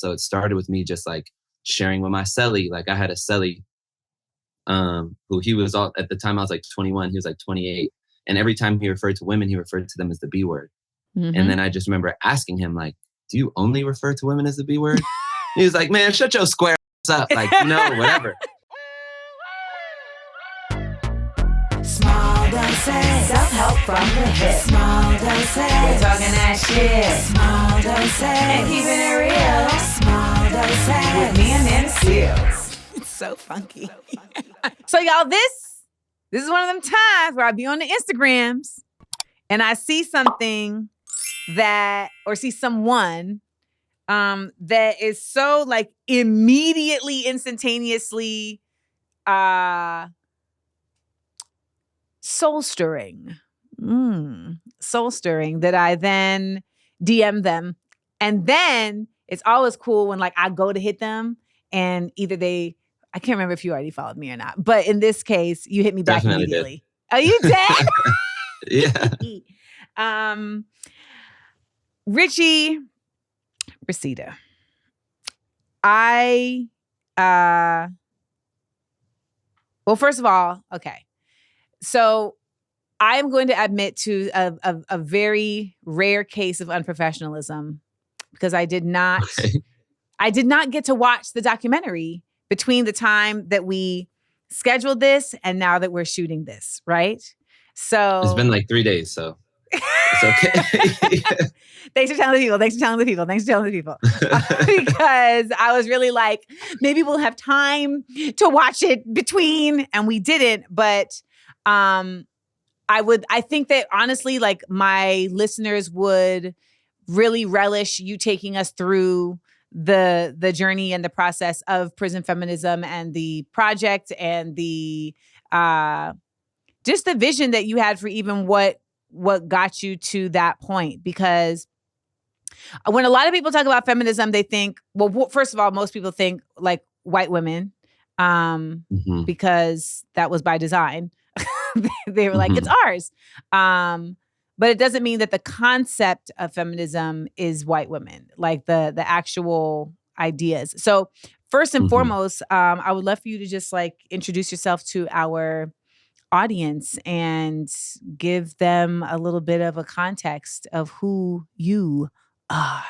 So it started with me just like sharing with my celly. Like I had a celly who he was all, at the time I was like 21, he was like 28. And every time he referred to women, he referred to them as the B word. Mm-hmm. And then I just remember asking him, like, do you only refer to women as the B word? He was like, man, shut your square ass up. Like, whatever. Small doses. Self-help from the hip. Small doses. We're talking that shit. Small doses. And keeping it real. Small doses. With me and them Seals. It's so funky. So y'all, this is one of them times where I be on the Instagrams and I see something or see someone that is so like immediately, instantaneously soul stirring that I then DM them. And then it's always cool when like I go to hit them and either I can't remember if you already followed me or not, but in this case, you hit me back Definitely immediately. Did. Oh, you did? Yeah. Richie, Reseda. Well, first of all, okay. So I am going to admit to a very rare case of unprofessionalism because I did not get to watch the documentary between the time that we scheduled this and now that we're shooting this, right? So it's been like 3 days, so it's okay. Thanks for telling the people. Because I was really like, maybe we'll have time to watch it between, and we didn't. But I think that honestly, like my listeners would really relish you taking us through the journey and the process of prison feminism and the project and the just the vision that you had for even what got you to that point. Because when a lot of people talk about feminism, they think, well, first of all, most people think like white women, because that was by design. They were like, it's ours. But it doesn't mean that the concept of feminism is white women, like the actual ideas. So first and foremost, I would love for you to just like introduce yourself to our audience and give them a little bit of a context of who you are.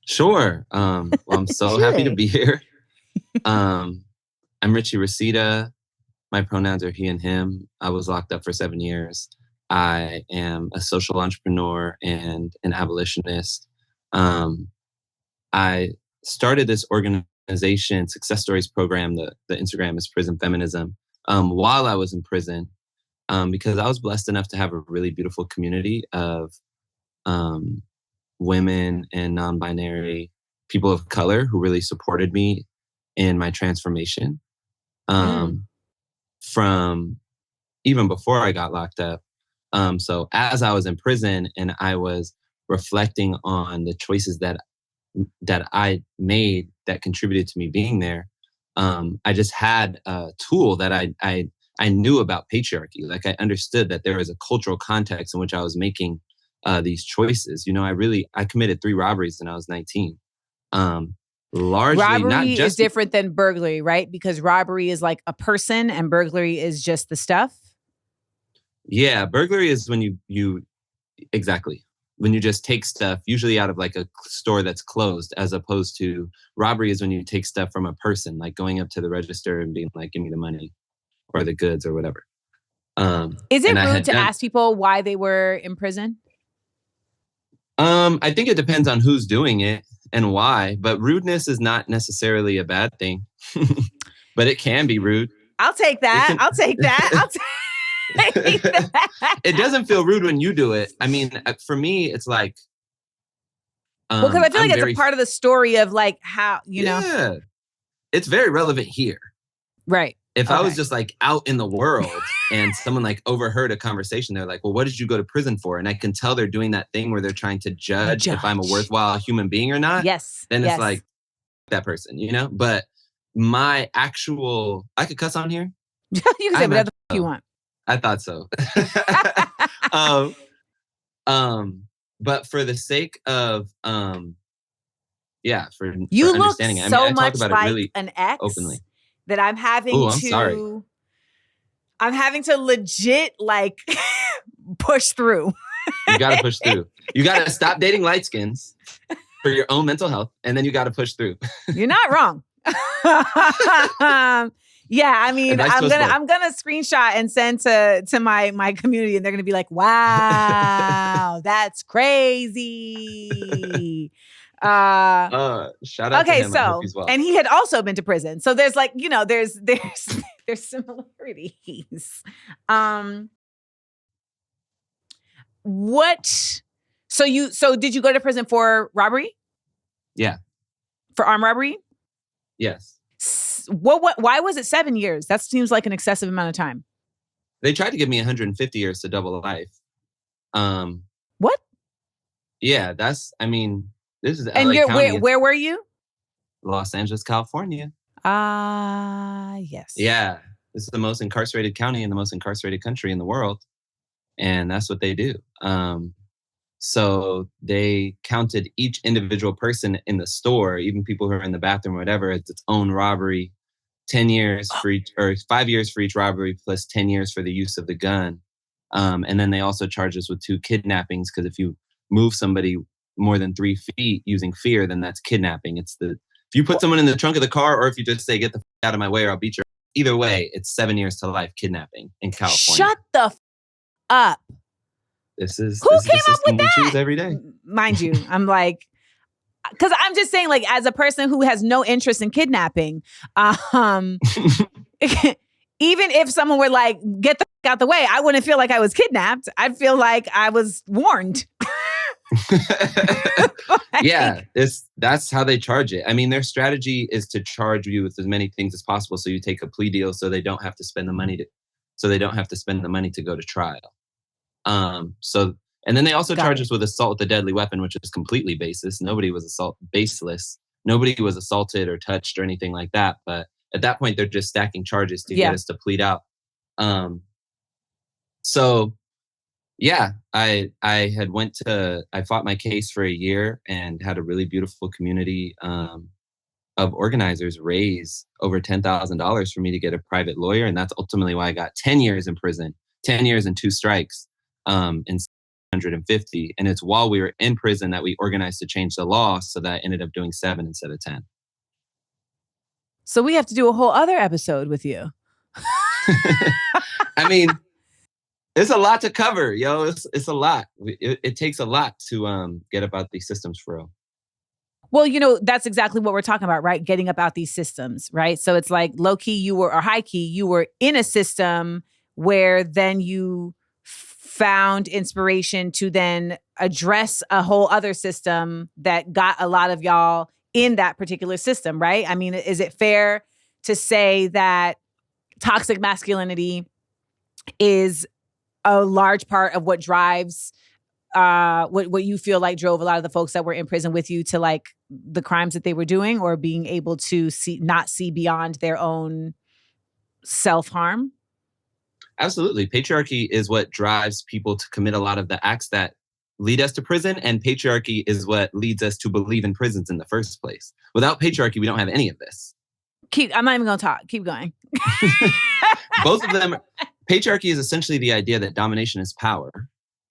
Sure. Well, I'm so happy to be here. I'm Richie Reseda. My pronouns are he and him. I was locked up for 7 years. I am a social entrepreneur and an abolitionist. I started this organization, Success Stories program. The Instagram is Prison Feminism. While I was in prison, because I was blessed enough to have a really beautiful community of women and non-binary people of color who really supported me in my transformation. From even before I got locked up. So as I was in prison and I was reflecting on the choices that I made that contributed to me being there, I just had a tool that I knew about patriarchy. Like I understood that there was a cultural context in which I was making these choices. I committed 3 robberies when I was 19. Largely, robbery not just is different than burglary, right? Because robbery is like a person and burglary is just the stuff. Yeah, burglary is when you exactly. When you just take stuff, usually out of like a store that's closed, as opposed to robbery is when you take stuff from a person, like going up to the register and being like, give me the money or the goods or whatever. Is it rude to ask people why they were in prison? I think it depends on who's doing it and why, but rudeness is not necessarily a bad thing, but it can be rude. I'll take that. I'll take that. It doesn't feel rude when you do it. I mean, for me, it's like, well, because I feel like it's a part of the story of like how, yeah, it's very relevant here. Right. If I was just like out in the world and someone like overheard a conversation, they're like, well, what did you go to prison for? And I can tell they're doing that thing where they're trying to judge if I'm a worthwhile human being or not. Yes. Then it's like that person, but my actual, I could cuss on here. You can say whatever the you want. I thought so. But for the sake of You look understanding it. I mean, so I talk much about like it really an ex openly. that I'm Oh, I'm sorry. having to legit like push through. You got to push through. You got to stop dating light skins for your own mental health, and then you got to push through. You're not wrong. Yeah, I mean, I'm gonna screenshot and send to my community, and they're gonna be like, "Wow, that's crazy." Shout out to him. I hope he's well. And he had also been to prison, so there's like, there's similarities. What? So did you go to prison for robbery? Yeah. For armed robbery? Yes. What? Why was it 7 years? That seems like an excessive amount of time. They tried to give me 150 years to double life. What? Yeah, this is and LA County. Where were you? Los Angeles, California. Yes. Yeah. This is the most incarcerated county in the most incarcerated country in the world. And that's what they do. So they counted each individual person in the store, even people who are in the bathroom or whatever, as its own robbery. 10 years for each, or 5 years for each robbery, plus 10 years for the use of the gun. And then they also charge us with 2 kidnappings, because if you move somebody more than 3 feet using fear, then that's kidnapping. If you put someone in the trunk of the car, or if you just say, "Get the out of my way or I'll beat you." Either way, it's 7 years to life kidnapping in California. Shut the up. This is Who the came up system with that? we choose every day. Mind you, I'm like, because I'm just saying, like, as a person who has no interest in kidnapping, even if someone were like, "Get the out the way," I wouldn't feel like I was kidnapped. I'd feel like I was warned. Yeah, that's how they charge it. I mean, their strategy is to charge you with as many things as possible, so you take a plea deal, so they don't have to spend the money to go to trial. And then they also charge us with assault with a deadly weapon, which is completely baseless. Nobody was assaulted or touched or anything like that. But at that point, they're just stacking charges to get us to plead out. So yeah, I fought my case for a year and had a really beautiful community of organizers raise over $10,000 for me to get a private lawyer. And that's ultimately why I got 10 years in prison, 10 years and 2 strikes. And 150. And it's while we were in prison that we organized to change the law, so that I ended up doing 7 instead of 10. So we have to do a whole other episode with you. I mean, it's a lot to cover, yo. It's a lot. It takes a lot to get about these systems for real. Well, that's exactly what we're talking about, right? Getting about these systems, right? So it's like low key or high key, you were in a system where then you found inspiration to then address a whole other system that got a lot of y'all in that particular system, right? I mean, is it fair to say that toxic masculinity is a large part of what drives what you feel like drove a lot of the folks that were in prison with you to like the crimes that they were doing, or being able to not see beyond their own self-harm? Absolutely. Patriarchy is what drives people to commit a lot of the acts that lead us to prison, and patriarchy is what leads us to believe in prisons in the first place. Without patriarchy, we don't have any of this. I'm not even going to talk. Keep going. Both of them. Patriarchy is essentially the idea that domination is power,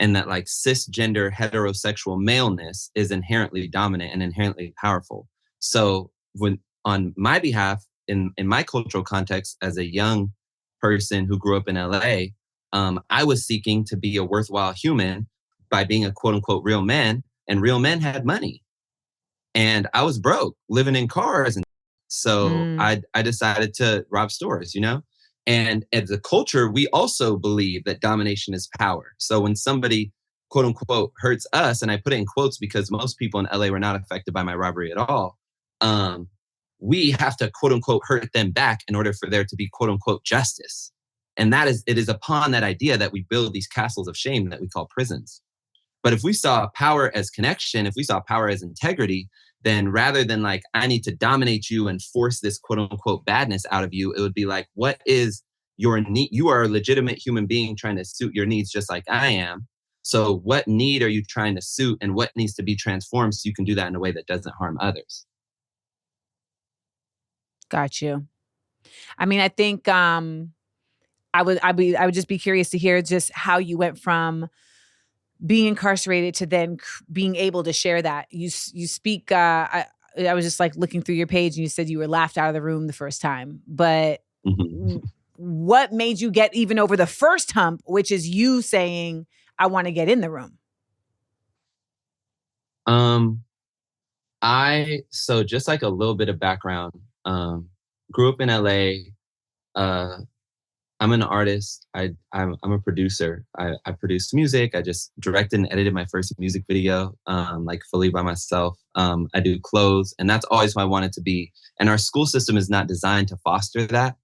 and that like cisgender heterosexual maleness is inherently dominant and inherently powerful. So when on my behalf, in my cultural context as a young person who grew up in LA, I was seeking to be a worthwhile human by being a quote unquote real man, and real men had money. And I was broke, living in cars. And so I decided to rob stores, And as a culture, we also believe that domination is power. So when somebody quote unquote hurts us, and I put it in quotes because most people in LA were not affected by my robbery at all, we have to quote unquote hurt them back in order for there to be quote unquote justice. And it is upon that idea that we build these castles of shame that we call prisons. But if we saw power as connection, if we saw power as integrity, then rather than like, I need to dominate you and force this quote unquote badness out of you, it would be like, what is your need? You are a legitimate human being trying to suit your needs just like I am. So what need are you trying to suit, and what needs to be transformed so you can do that in a way that doesn't harm others? Got you. I mean, I think I would just be curious to hear just how you went from being incarcerated to then being able to share that. You speak. I was just like looking through your page, and you said you were laughed out of the room the first time. But Mhm. what made you get even over the first hump, which is you saying, "I want to get in the room"? Um, so just like a little bit of background, grew up in LA. Uh, I'm an artist. I'm a producer. I produced music. I just directed and edited my first music video, like fully by myself. I do clothes, and that's always who I wanted to be. And our school system is not designed to foster that.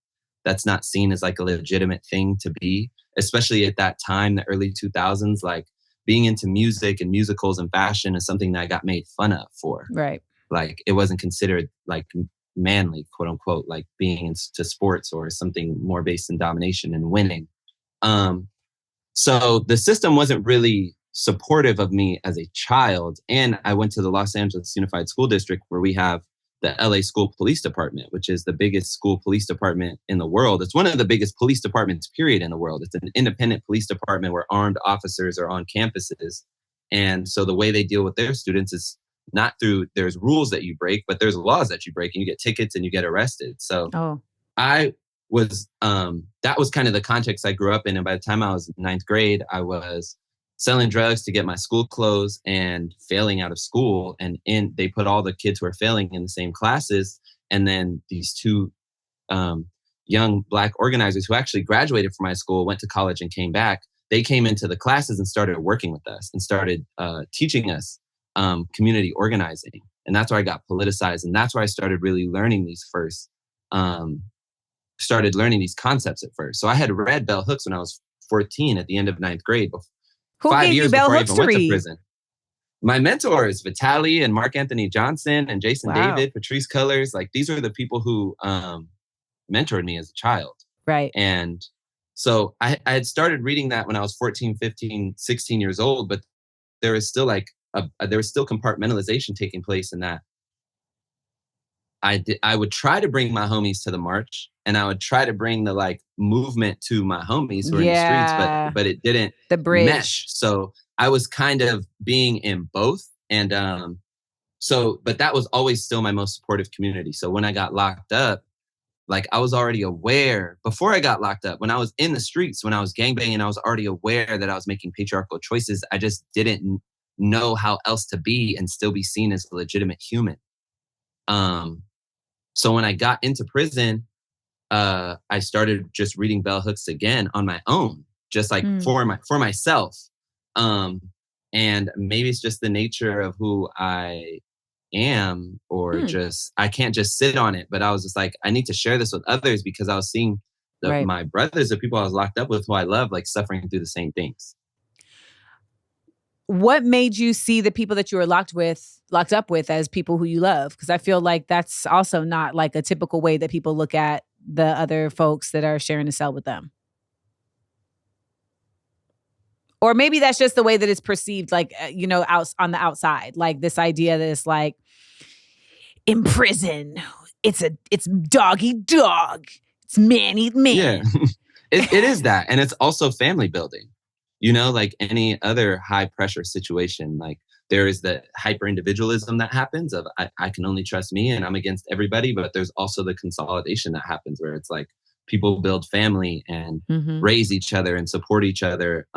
That's not seen as like a legitimate thing to be, especially at that time, the early 2000s. Like being into music and musicals and fashion is something that I got made fun of for. Right. Like it wasn't considered like manly, quote unquote, like being into sports or something more based in domination and winning. Um, so the system wasn't really supportive of me as a child. And I went to the Los Angeles Unified School District, where we have the LA School Police Department, which is the biggest school police department in the world. It's one of the biggest police departments, period, in the world. It's an independent police department where armed officers are on campuses. And so the way they deal with their students is not through there's rules that you break, but there's laws that you break, and you get tickets and you get arrested. So Oh, I was that was kind of the context I grew up in. And by the time I was in ninth grade, I was selling drugs to get my school clothes and failing out of school. And they put all the kids who are failing in the same classes. And then these two young Black organizers who actually graduated from my school, went to college and came back. They came into the classes and started working with us and started teaching us community organizing. And that's where I got politicized. And that's where I started really learning started learning these concepts at first. So I had read Bell Hooks when I was 14 at the end of ninth grade, who 5 gave you years Bell before I Hooks even to went to read? prison. My mentors, Vitaly and Mark Anthony Johnson and Jason Wow. David, Patrice Cullors, like these are the people who mentored me as a child. Right. And so I had started reading that when I was 14, 15, 16 years old, but there was still like there was still compartmentalization taking place in that. I would try to bring my homies to the march, and I would try to bring the like movement to my homies who are in the streets, Yeah. but it didn't The bridge. mesh. So I was kind of being in both. And but that was always still my most supportive community. So when I got locked up, like I was already aware before I got locked up, when I was in the streets, when I was gangbanging, I was already aware that I was making patriarchal choices. I just didn't know how else to be and still be seen as a legitimate human. So when I got into prison, I started just reading Bell Hooks again on my own, just like for myself. And maybe it's just the nature of who I am, or just I can't just sit on it. But I was just like, I need to share this with others, because I was seeing my brothers, the people I was locked up with, who I love, like suffering through the same things. What made you see the people that you were locked up with as people who you love? Because I feel like that's also not like a typical way that people look at the other folks that are sharing a cell with them. Or maybe that's just the way that it's perceived, like, out on the outside, like this idea that it's like in prison, it's dog eat dog. It's man eat man. Yeah, it is that. And it's also family building. Like any other high pressure situation, like there is the hyper individualism that happens of I can only trust me and I'm against everybody. But there's also the consolidation that happens where it's like people build family and raise each other and support each other.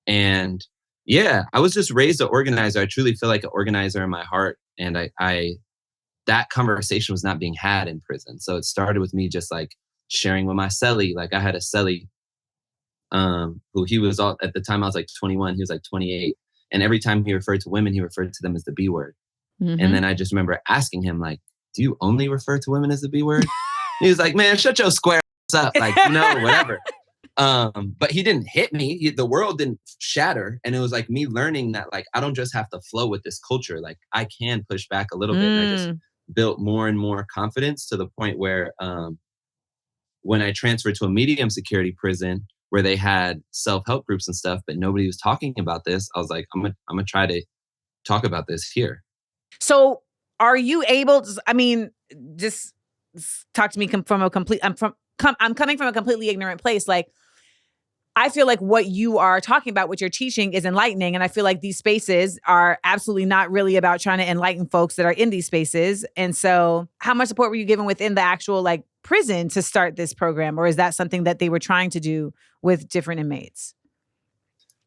And yeah, I was just raised an organizer. I truly feel like an organizer in my heart. And I that conversation was not being had in prison. So it started with me just like sharing with my cellie. Like I had a cellie who he was all, at the time I was like 21, he was like 28. And every time he referred to women, he referred to them as the B word. And then I just remember asking him, like, do you only refer to women as the B word? He was like, man, shut your square ass up. Like, whatever. But he didn't hit me. The world didn't shatter. And it was like me learning that, like, I don't just have to flow with this culture. Like I can push back a little bit. And I just built more and more confidence to the point where when I transferred to a medium security prison, where they had self-help groups and stuff, but nobody was talking about this. I was like, I'm gonna try to talk about this here. So are you able to, I mean, just talk to me from a complete, I'm coming from a completely ignorant place. Like, I feel like what you are talking about, what you're teaching is enlightening. And I feel like these spaces are absolutely not really about trying to enlighten folks that are in these spaces. And so how much support were you given within the actual like prison to start this program? Or is that something that they were trying to do with different inmates?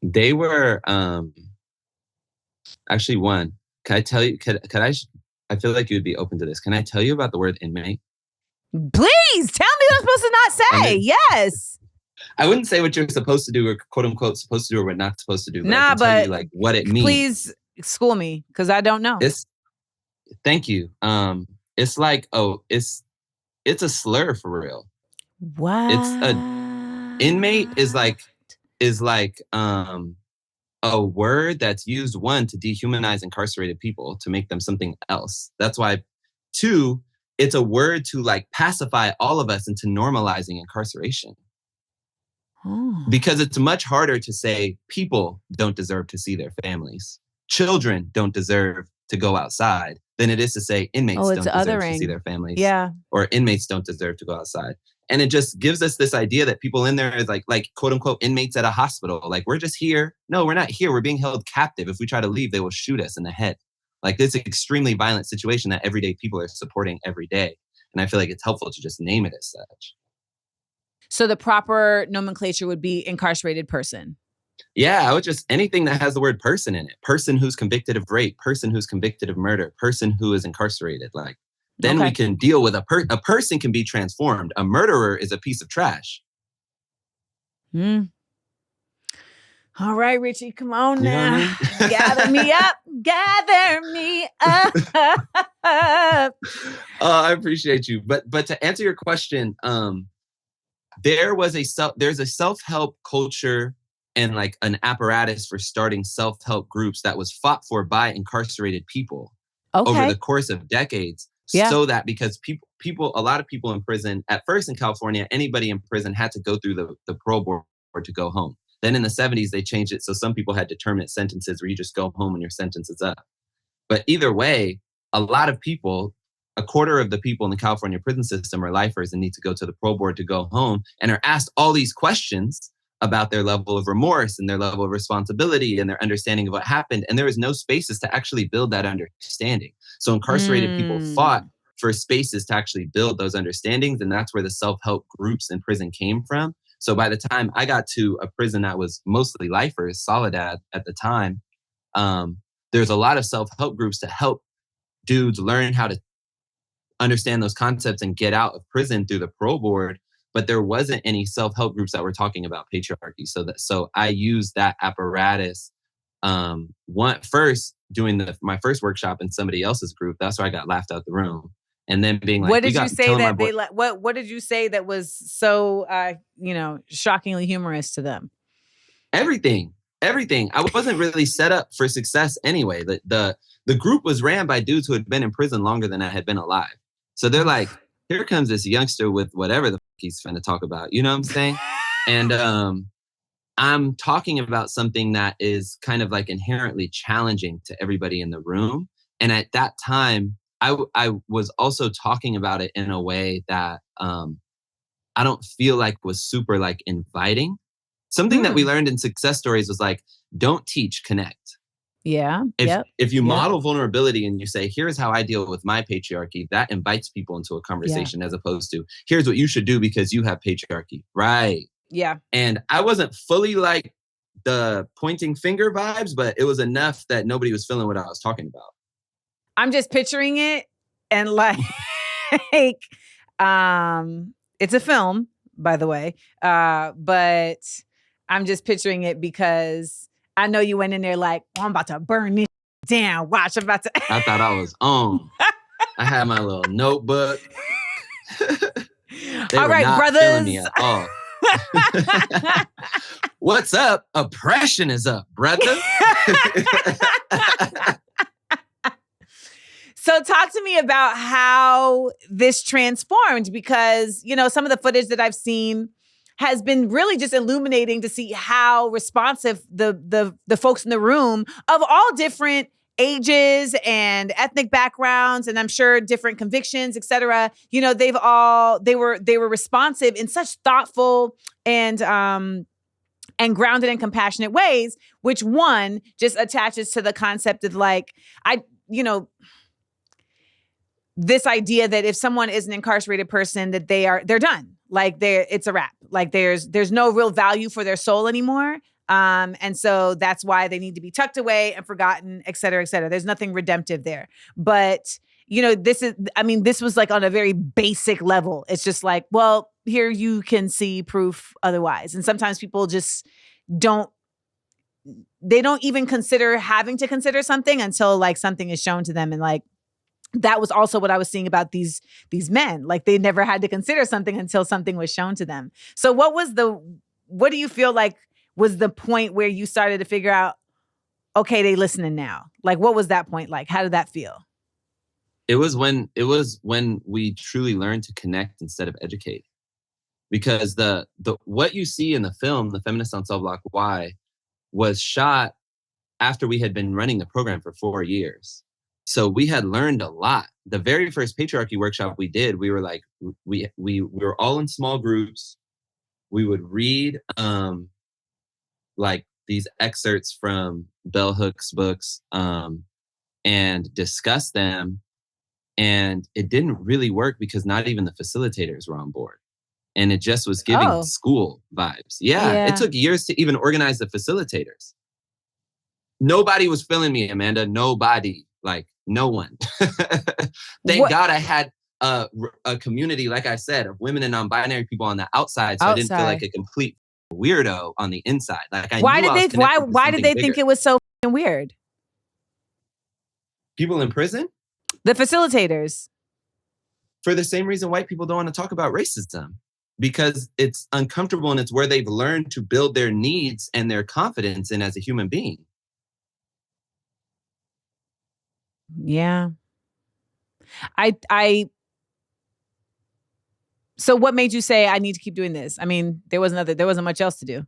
They were actually one. Can I tell you, I feel like you would be open to this. Can I tell you about the word inmate? Please tell me what I'm supposed to not say. Yes. I wouldn't say what you're supposed to do or quote unquote supposed to do or what not supposed to do. But I can tell you like what it means. Please school me because I don't know. Thank you. It's like, it's a slur for real. What? Inmate is like a word that's used, one, to dehumanize incarcerated people, to make them something else. That's why, two, it's a word to like pacify all of us into normalizing incarceration. Because it's much harder to say people don't deserve to see their families, children don't deserve to go outside, than it is to say inmates don't deserve to see their families. Yeah. Or inmates don't deserve to go outside. And it just gives us this idea that people in there is like quote unquote inmates at a hospital. Like, we're just here. No, we're not here. We're being held captive. If we try to leave, they will shoot us in the head. Like, this extremely violent situation that everyday people are supporting every day. And I feel like it's helpful to just name it as such. So the proper nomenclature would be incarcerated person. Yeah, I would just, anything that has the word person in it. Person who's convicted of rape, person who's convicted of murder, person who is incarcerated. Like, then we can deal with a person can be transformed. A murderer is a piece of trash. All right, Richie, come on now. Gather me up. Gather me up. I appreciate you. But to answer your question, there's a self-help culture and like an apparatus for starting self-help groups that was fought for by incarcerated people over the course of decades. Yeah. So that because a lot of people in prison, at first in California, anybody in prison had to go through the parole board to go home. Then in the 70s, they changed it. So some people had determinate sentences where you just go home when your sentence is up. But either way, a lot of people, a quarter of the people in the California prison system are lifers and need to go to the parole board to go home and are asked all these questions about their level of remorse and their level of responsibility and their understanding of what happened. And there is no spaces to actually build that understanding. So incarcerated people fought for spaces to actually build those understandings. And that's where the self-help groups in prison came from. So by the time I got to a prison that was mostly lifers, Soledad at the time, there's a lot of self-help groups to help dudes learn how to understand those concepts and get out of prison through the parole board. But there wasn't any self-help groups that were talking about patriarchy. So I used that apparatus. First doing my first workshop in somebody else's group. That's where I got laughed out the room. And then being like, what did you say that they like? What did you say that was so shockingly humorous to them? Everything. I wasn't really set up for success anyway. The group was ran by dudes who had been in prison longer than I had been alive. So they're like, here comes this youngster with whatever the fuck he's finna talk about. You know what I'm saying? And I'm talking about something that is kind of like inherently challenging to everybody in the room. And at that time, I was also talking about it in a way that I don't feel like was super like inviting. Something that we learned in success stories was like, don't teach, connect. Yeah. If you model vulnerability and you say, here's how I deal with my patriarchy, that invites people into a conversation as opposed to, here's what you should do because you have patriarchy. Right. Yeah. And I wasn't fully like the pointing finger vibes, but it was enough that nobody was feeling what I was talking about. I'm just picturing it and like, it's a film, by the way. But I'm just picturing it because I know you went in there like, I'm about to burn this down. Watch, I'm about to. I thought I was on. I had my little notebook. All right, brothers. Me at all. What's up? Oppression is up, brother. So talk to me about how this transformed because, some of the footage that I've seen has been really just illuminating to see how responsive the folks in the room of all different ages and ethnic backgrounds, and I'm sure different convictions, et cetera. You know, they were responsive in such thoughtful and grounded and compassionate ways, which one just attaches to the concept of like, this idea that if someone is an incarcerated person, that they're done. Like it's a wrap. Like there's no real value for their soul anymore. And so that's why they need to be tucked away and forgotten, et cetera, et cetera. There's nothing redemptive there. But, this was like on a very basic level. It's just like, well, here you can see proof otherwise. And sometimes people just don't even consider having to consider something until like something is shown to them. And like, that was also what I was seeing about these men. Like they never had to consider something until something was shown to them. So what do you feel like was the point where you started to figure out, okay, they listening now? Like, what was that point like? How did that feel? It was when we truly learned to connect instead of educate. Because the what you see in the film, The Feminists on Cell Block Y, was shot after we had been running the program for 4 years. So we had learned a lot. The very first patriarchy workshop we did, we were like, we were all in small groups. We would read like these excerpts from Bell Hooks' books and discuss them. And it didn't really work because not even the facilitators were on board. And it just was giving school vibes. Yeah, it took years to even organize the facilitators. Nobody was feeling me, Amanda. Nobody. Like, no one. Thank God I had a community, like I said, of women and non-binary people on the outside. So I didn't feel like a complete weirdo on the inside. Like why did they think it was so weird? People in prison? The facilitators. For the same reason white people don't want to talk about racism. Because it's uncomfortable and it's where they've learned to build their needs and their confidence in as a human being. Yeah. So what made you say I need to keep doing this? I mean, there wasn't much else to do.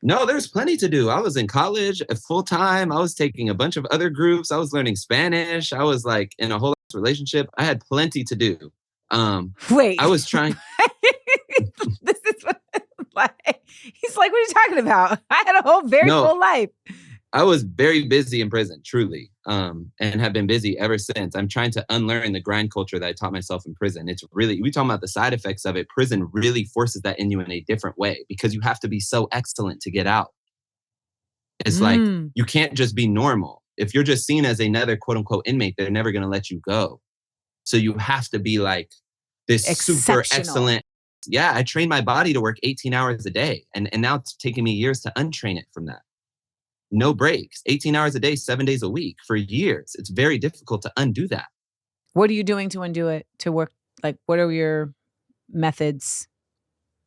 No, there's plenty to do. I was in college full time. I was taking a bunch of other groups. I was learning Spanish. I was like in a whole relationship. I had plenty to do. Wait. I was trying. This is like, he's like, what are you talking about? I had a whole full life. I was very busy in prison, truly, and have been busy ever since. I'm trying to unlearn the grind culture that I taught myself in prison. It's really, we talking about the side effects of it. Prison really forces that in you in a different way because you have to be so excellent to get out. It's like, you can't just be normal. If you're just seen as another quote unquote inmate, they're never going to let you go. So you have to be like this super excellent. Yeah, I trained my body to work 18 hours a day. And now it's taking me years to untrain it from that. No breaks, 18 hours a day, 7 days a week for years. It's very difficult to undo that. What are you doing to undo it, to work? Like, what are your methods?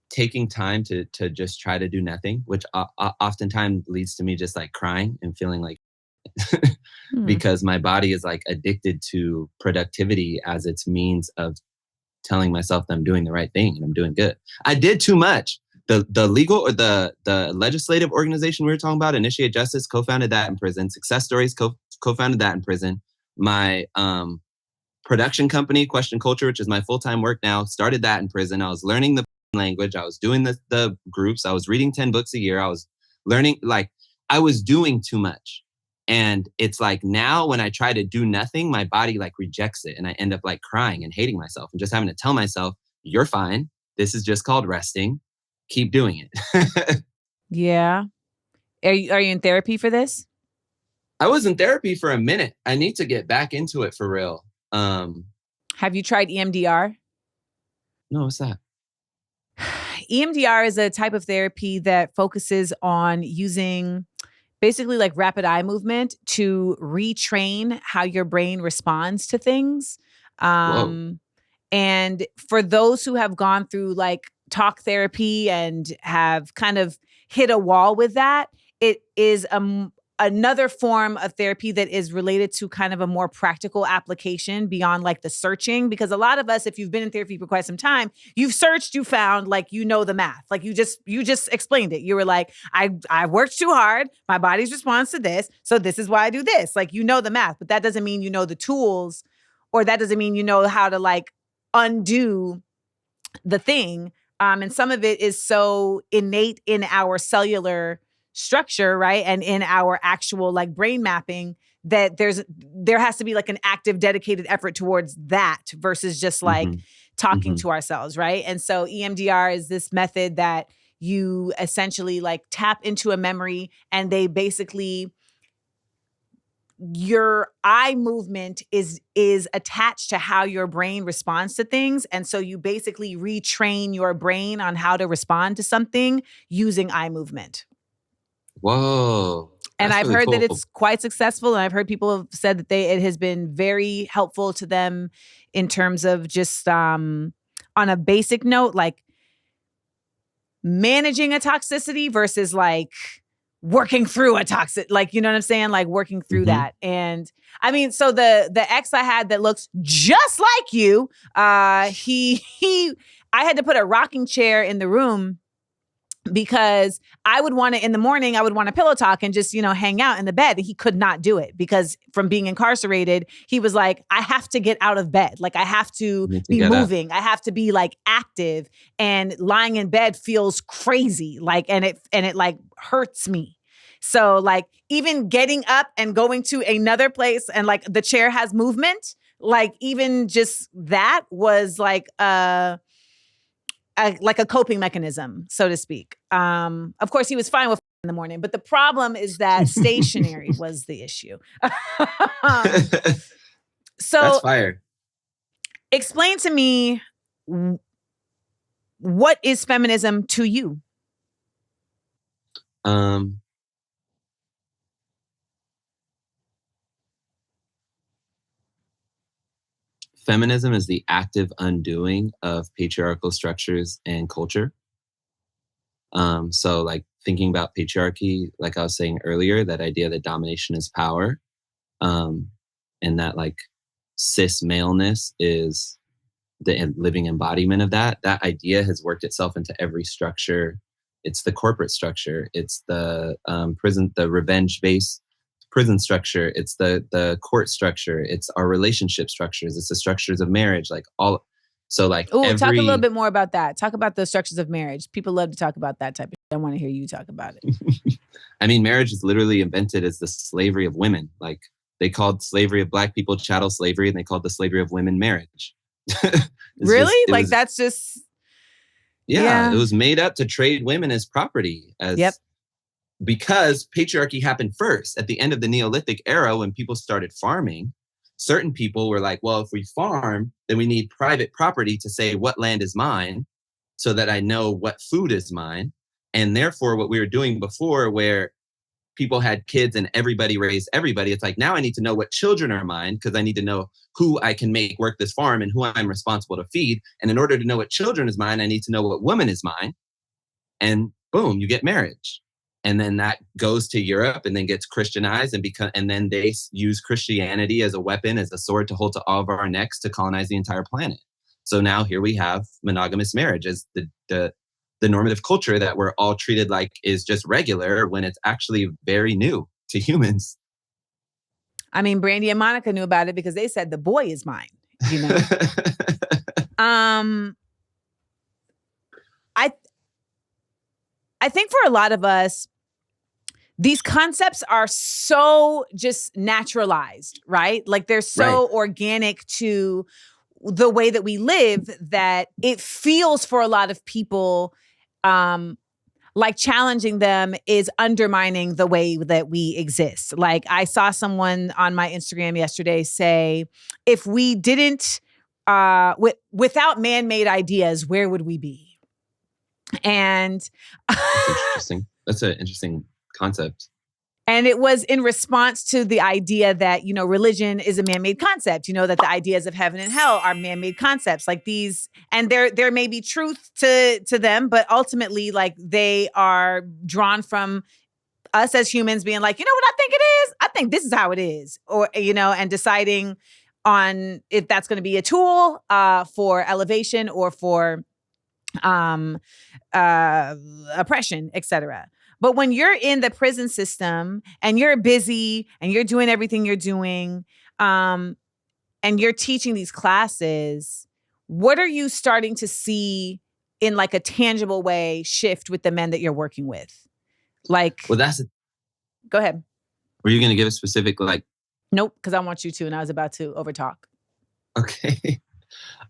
Taking time to just try to do nothing, which oftentimes leads to me just like crying and feeling like, because my body is like addicted to productivity as its means of telling myself that I'm doing the right thing and I'm doing good. I did too much. The legal or the legislative organization we were talking about, Initiate Justice, co-founded that in prison. Success Stories co-founded that in prison. My production company, Question Culture, which is my full-time work now, started that in prison. I was learning the language. I was doing the groups. I was reading 10 books a year. I was learning, like, I was doing too much. And it's like now when I try to do nothing, my body like rejects it. And I end up like crying and hating myself and just having to tell myself, you're fine. This is just called resting. Keep doing it. Yeah. Are you in therapy for this? I was in therapy for a minute. I need to get back into it for real. Have you tried EMDR? No, what's that? EMDR is a type of therapy that focuses on using basically like rapid eye movement to retrain how your brain responds to things. And for those who have gone through like talk therapy and have kind of hit a wall with that, it is another form of therapy that is related to kind of a more practical application beyond like the searching, because a lot of us, if you've been in therapy for quite some time, you've searched, you found, like, you know, the math, like you just explained it. You were like, I worked too hard. My body's responds to this. So this is why I do this. Like, you know, the math, but that doesn't mean you know the tools, or that doesn't mean you know how to like undo the thing. And some of it is so innate in our cellular structure, right? And in our actual like brain mapping, that there has to be like an active, dedicated effort towards that versus just like talking to ourselves, right? And so EMDR is this method that you essentially like tap into a memory, and they basically, your eye movement is attached to how your brain responds to things. And so you basically retrain your brain on how to respond to something using eye movement. Whoa. And I've really heard cool. that it's quite successful. And I've heard people have said that it has been very helpful to them in terms of just on a basic note, like managing a toxicity versus like working through a toxic, like, you know what I'm saying? Like working through that. And I mean, so the ex I had that looks just like you, I had to put a rocking chair in the room because I would want to, in the morning, I would want to pillow talk and just, you know, hang out in the bed. He could not do it because from being incarcerated, he was like, I have to get out of bed. Like I have to be moving. I have to be like active, and lying in bed feels crazy. Like, and it like hurts me. So like even getting up and going to another place and like the chair has movement, like even just that was like a coping mechanism, so to speak. Of course, he was fine with in the morning, but the problem is that stationary was the issue. So that's fire. Explain to me, what is feminism to you? Feminism is the active undoing of patriarchal structures and culture. So like thinking about patriarchy, like I was saying earlier, that idea that domination is power, and that like cis maleness is the living embodiment of that. That idea has worked itself into every structure. It's the corporate structure. It's the prison, the revenge-based prison structure. It's the court structure. It's our relationship structures. It's the structures of marriage. Like all. So like, talk a little bit more about that. Talk about the structures of marriage. People love to talk about that type of shit. I want to hear you talk about it. I mean, marriage is literally invented as the slavery of women. Like they called slavery of Black people chattel slavery, and they called the slavery of women marriage. Really? That's just. Yeah, it was made up to trade women as property. Yep. Because patriarchy happened first. At the end of the Neolithic era, when people started farming, certain people were like, well, if we farm, then we need private property to say what land is mine so that I know what food is mine. And therefore, what we were doing before, where people had kids and everybody raised everybody, it's like, now I need to know what children are mine because I need to know who I can make work this farm and who I'm responsible to feed. And in order to know what children is mine, I need to know what woman is mine. And boom, you get marriage. And then that goes to Europe and then gets Christianized and then they use Christianity as a weapon, as a sword to hold to all of our necks to colonize the entire planet. So now here we have monogamous marriage as the normative culture that we're all treated like is just regular when it's actually very new to humans. I mean, Brandy and Monica knew about it because they said the boy is mine, you know? I think for a lot of us, these concepts are so just naturalized, right? Like they're so organic to the way that we live that it feels for a lot of people like challenging them is undermining the way that we exist. Like I saw someone on my Instagram yesterday say, if we didn't, without man-made ideas, where would we be? And that's interesting. That's an interesting concept. And it was in response to the idea that, you know, religion is a man-made concept, you know, that the ideas of heaven and hell are man-made concepts like these. And there may be truth to them, but ultimately like they are drawn from us as humans being like, you know what I think it is? I think this is how it is. Or, and deciding on if that's going to be a tool for elevation or for oppression, etc. But when you're in the prison system and you're busy and you're doing everything you're doing, and you're teaching these classes, what are you starting to see in like a tangible way shift with the men that you're working with? Like, well, go ahead. Were you going to give a specific like? Nope, because I want you to, and I was about to overtalk. Okay.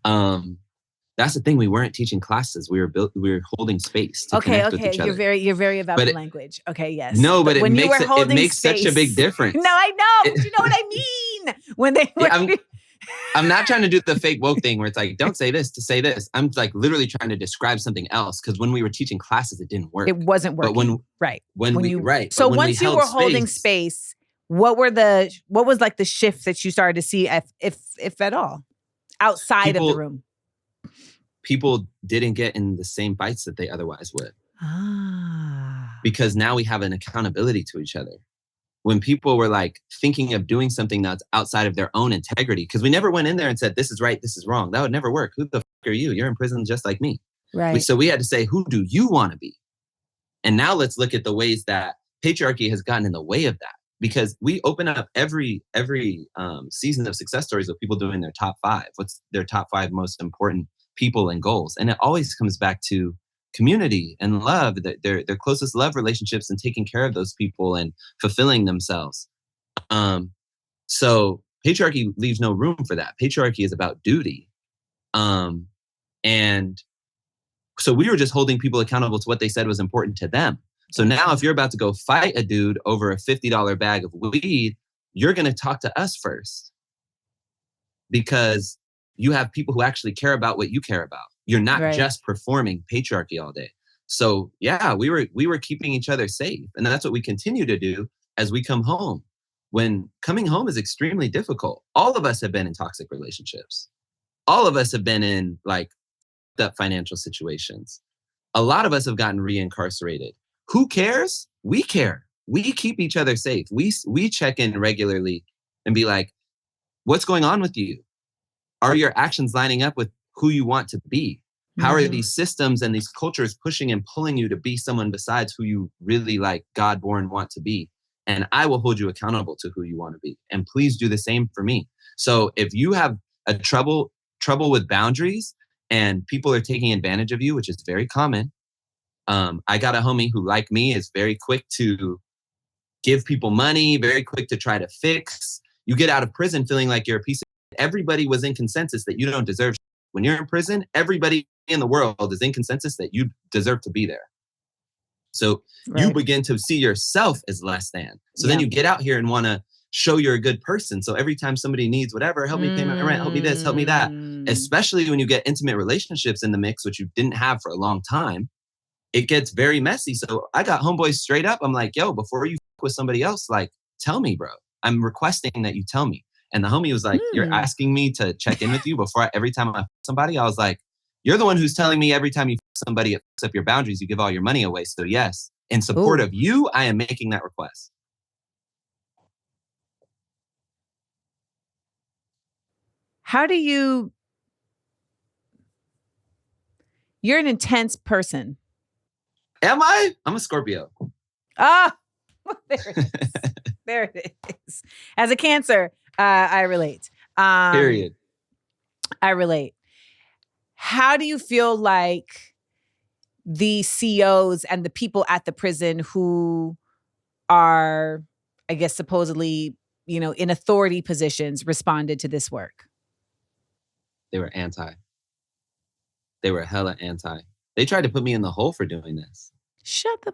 That's the thing. We weren't teaching classes. We were holding space to connect with each other. You're very about the language. Okay, yes. No, but when it makes such a big difference. No, I know, but you know what I mean. When they were I'm not trying to do the fake woke thing where it's like, don't say this to say this. I'm like literally trying to describe something else, because when we were teaching classes, it didn't work. It wasn't working. But So once you were holding space, what was like the shift that you started to see, if at all, outside of the room? People didn't get in the same fights that they otherwise would. Because now we have an accountability to each other. When people were like thinking of doing something that's outside of their own integrity, because we never went in there and said, this is right, this is wrong. That would never work. Who the fuck are you? You're in prison just like me. Right. So we had to say, who do you want to be? And now let's look at the ways that patriarchy has gotten in the way of that. Because we open up every season of success stories of people doing their top 5. What's their top 5 most important people and goals? And it always comes back to community and love, their closest love relationships, and taking care of those people and fulfilling themselves. So patriarchy leaves no room for that. Patriarchy is about duty. And so we were just holding people accountable to what they said was important to them. So now if you're about to go fight a dude over a $50 bag of weed, you're going to talk to us first, because you have people who actually care about what you care about. You're not just performing patriarchy all day. So yeah, we were keeping each other safe. And that's what we continue to do as we come home. When coming home is extremely difficult. All of us have been in toxic relationships. All of us have been in like financial situations. A lot of us have gotten reincarcerated. Who cares? We care. We keep each other safe. We check in regularly and be like, what's going on with you? Are your actions lining up with who you want to be? How are these systems and these cultures pushing and pulling you to be someone besides who you really like God-born want to be? And I will hold you accountable to who you want to be. And please do the same for me. So if you have a trouble with boundaries and people are taking advantage of you, which is very common. I got a homie who, like me, is very quick to give people money, very quick to try to fix. You get out of prison feeling like you're a piece of shit. Everybody was in consensus that you don't deserve shit. When you're in prison, everybody in the world is in consensus that you deserve to be there. So you begin to see yourself as less than. So then you get out here and want to show you're a good person. So every time somebody needs whatever, help me pay my rent, help me this, help me that. Especially when you get intimate relationships in the mix, which you didn't have for a long time, it gets very messy. So I got homeboys straight up. I'm like, yo, before you f with somebody else, like, tell me, bro. I'm requesting that you tell me. And the homie was like, you're asking me to check in with you before every time I f somebody? I was like, you're the one who's telling me every time you f somebody, it f up your boundaries, you give all your money away. So yes, in support of you, I am making that request. How do you're an intense person. Am I? I'm a Scorpio. Ah, there it is. There it is. As a Cancer, I relate. Period. I relate. How do you feel like the COs and the people at the prison who are, I guess, supposedly, in authority positions responded to this work? They were anti. They were hella anti. They tried to put me in the hole for doing this. Shut the.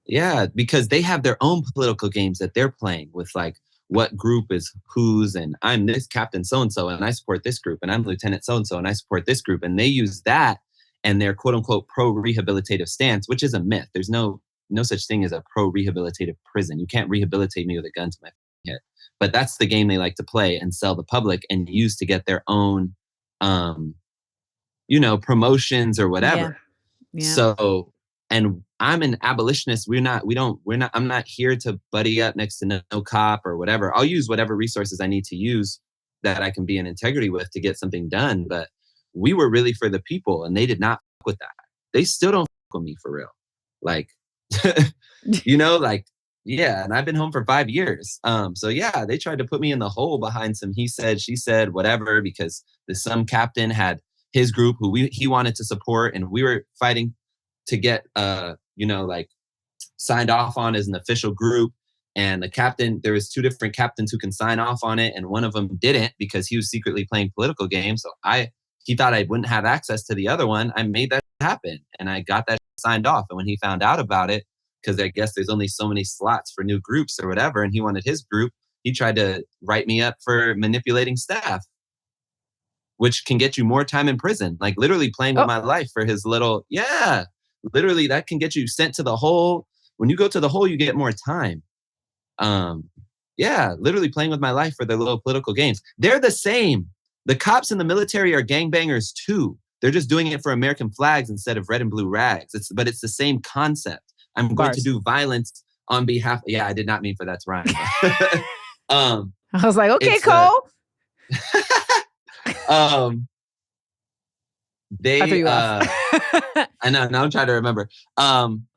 Yeah, because they have their own political games that they're playing with, like, what group is whose, and I'm this captain so-and-so, and I support this group, and I'm lieutenant so-and-so, and I support this group. And they use that and their quote-unquote pro-rehabilitative stance, which is a myth. There's no such thing as a pro-rehabilitative prison. You can't rehabilitate me with a gun to my head. But that's the game they like to play and sell the public and use to get their own, promotions or whatever. Yeah. Yeah. So And I'm an abolitionist. I'm not here to buddy up next to no cop or whatever. I'll use whatever resources I need to use that I can be in integrity with to get something done. But we were really for the people, and they did not fuck with that. They still don't fuck with me for real. Like, like, yeah. And I've been home for 5 years. So yeah, they tried to put me in the hole behind some he said, she said, whatever, because some captain had his group who he wanted to support, and we were fighting to get signed off on as an official group. And the captain, there was 2 different captains who can sign off on it, and one of them didn't because he was secretly playing political games. So he thought I wouldn't have access to the other one. I made that happen, and I got that signed off. And when he found out about it, because I guess there's only so many slots for new groups or whatever, and he wanted his group, he tried to write me up for manipulating staff, which can get you more time in prison. Like literally playing with my life for his little, literally that can get you sent to the hole. When you go to the hole, you get more time. Literally playing with my life for their little political games. They're the same. The cops in the military are gangbangers too. They're just doing it for American flags instead of red and blue rags. But it's the same concept. I'm going to do violence on behalf. Yeah, I did not mean for that to rhyme. I was like, okay, Cole. I know. Now I'm trying to remember.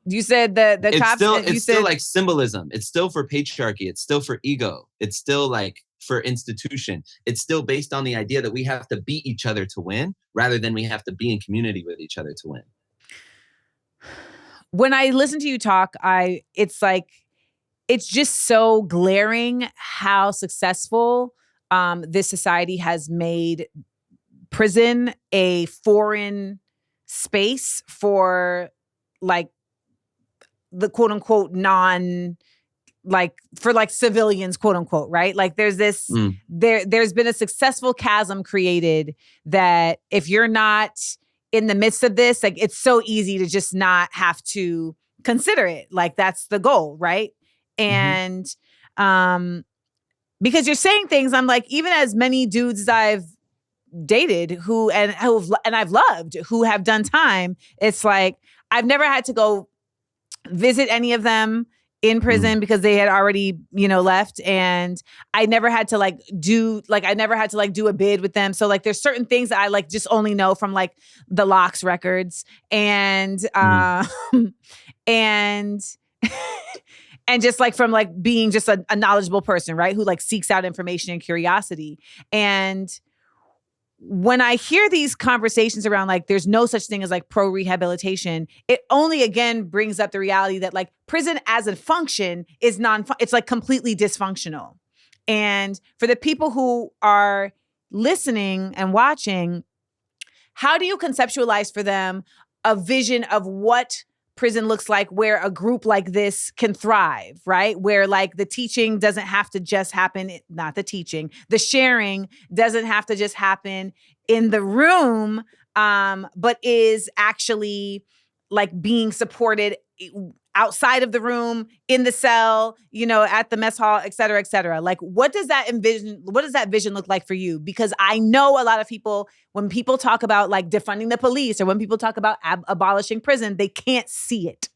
You said the cops. Still like symbolism. It's still for patriarchy. It's still for ego. It's still like for institution. It's still based on the idea that we have to beat each other to win, rather than we have to be in community with each other to win. When I listen to you talk, it's just so glaring how successful this society has made prison a foreign space for like the quote unquote for civilians, quote unquote, right? Like there's this, there's been a successful chasm created that if you're not in the midst of this, like it's so easy to just not have to consider it. Like that's the goal, right? And because you're saying things, I'm like, even as many dudes as I've dated and I've loved who have done time, it's like I've never had to go visit any of them in prison because they had already, left. And I never had to do a bid with them. So like there's certain things that I like just only know from like the Locks records and and just like from like being just a knowledgeable person, right? Who like seeks out information and curiosity. And when I hear these conversations around like there's no such thing as like pro-rehabilitation, it only again brings up the reality that like prison as a function is it's like completely dysfunctional. And for the people who are listening and watching, how do you conceptualize for them a vision of what prison looks like where a group like this can thrive, right? Where like the teaching doesn't have to just happen, the sharing doesn't have to just happen in the room, but is actually like being supported outside of the room, in the cell, at the mess hall, et cetera, et cetera. Like, what does that vision look like for you? Because I know a lot of people, when people talk about like defunding the police or when people talk about abolishing prison, they can't see it.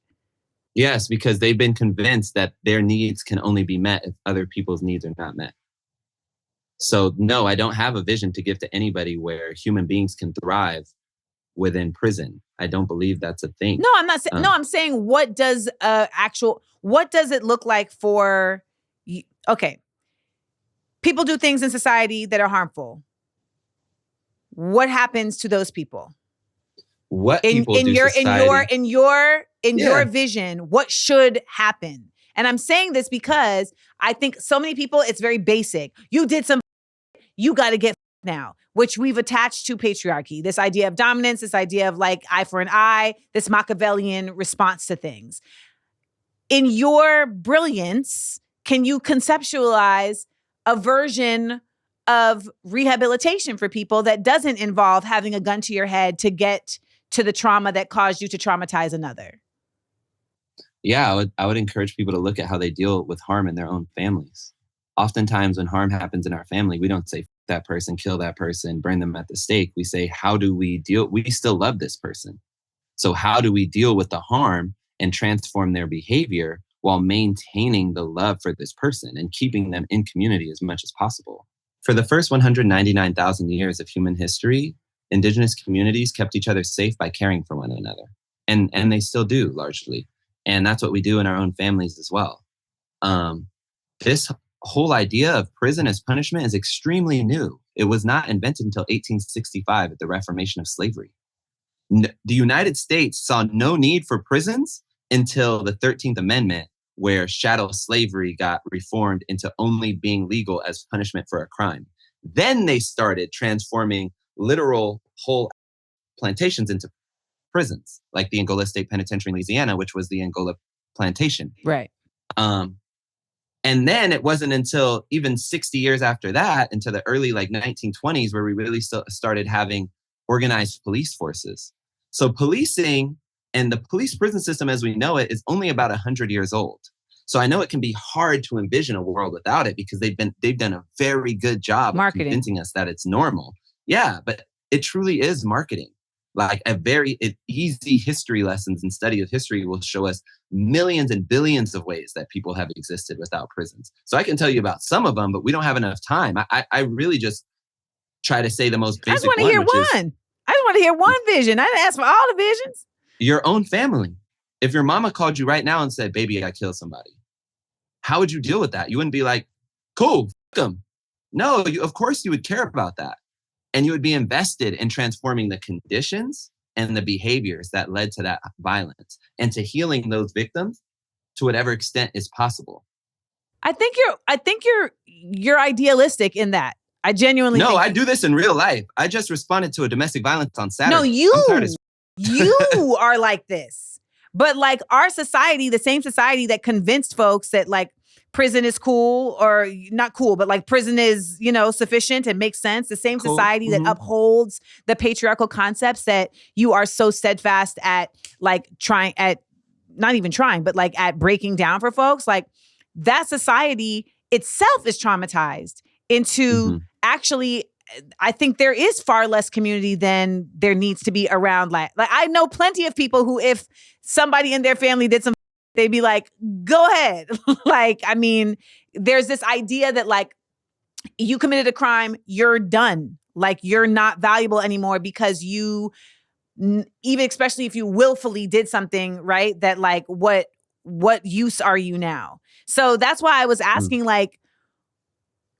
Yes, because they've been convinced that their needs can only be met if other people's needs are not met. So no, I don't have a vision to give to anybody where human beings can thrive within prison. I don't believe that's a thing. No, I'm not saying. I'm saying what does it look like for? Okay, people do things in society that are harmful. What happens to those people? What people in do your society? in your vision? What should happen? And I'm saying this because I think so many people, it's very basic. You did some, you got to get now, which we've attached to patriarchy. This idea of dominance, this idea of like eye for an eye, this Machiavellian response to things. In your brilliance, can you conceptualize a version of rehabilitation for people that doesn't involve having a gun to your head to get to the trauma that caused you to traumatize another? Yeah, I would encourage people to look at how they deal with harm in their own families. Oftentimes when harm happens in our family, we don't say that person, kill that person, burn them at the stake. We say, how do we deal? We still love this person. So how do we deal with the harm and transform their behavior while maintaining the love for this person and keeping them in community as much as possible? For the first 199,000 years of human history, indigenous communities kept each other safe by caring for one another. And they still do, largely. And that's what we do in our own families as well. This whole idea of prison as punishment is extremely new. It was not invented until 1865 at the Reformation of slavery. The United States saw no need for prisons until the 13th Amendment, where chattel slavery got reformed into only being legal as punishment for a crime. Then they started transforming literal whole plantations into prisons, like the Angola State Penitentiary in Louisiana, which was the Angola Plantation. Right. And then it wasn't until even 60 years after that, into the early 1920s, where we really started having organized police forces. So policing and the police prison system as we know it is only about 100 years old. So I know it can be hard to envision a world without it because they've done a very good job of convincing us that it's normal. Yeah, but it truly is marketing. Like easy history lessons and study of history will show us millions and billions of ways that people have existed without prisons. So I can tell you about some of them, but we don't have enough time. I really just try to say the most basic one. I just want to hear one. I just want to hear one vision. I didn't ask for all the visions. Your own family. If your mama called you right now and said, baby, I killed somebody, how would you deal with that? You wouldn't be like, cool, fuck them. No, of course you would care about that. And you would be invested in transforming the conditions and the behaviors that led to that violence and to healing those victims to whatever extent is possible. I think you're idealistic in that. I genuinely No, I do this in real life. I just responded to a domestic violence on Saturday. No, you are like this. But like our society, the same society that convinced folks that like prison is cool, or not cool, but like prison is, sufficient and makes sense. The same society that upholds the patriarchal concepts that you are so steadfast at, like not even trying, but like at breaking down for folks. Like that society itself is traumatized into actually, I think there is far less community than there needs to be around. Like I know plenty of people who, if somebody in their family did some, they'd be like, go ahead. There's this idea that like you committed a crime, you're done. Like you're not valuable anymore because you, even especially if you willfully did something, right? That like, what use are you now? So that's why I was asking, like,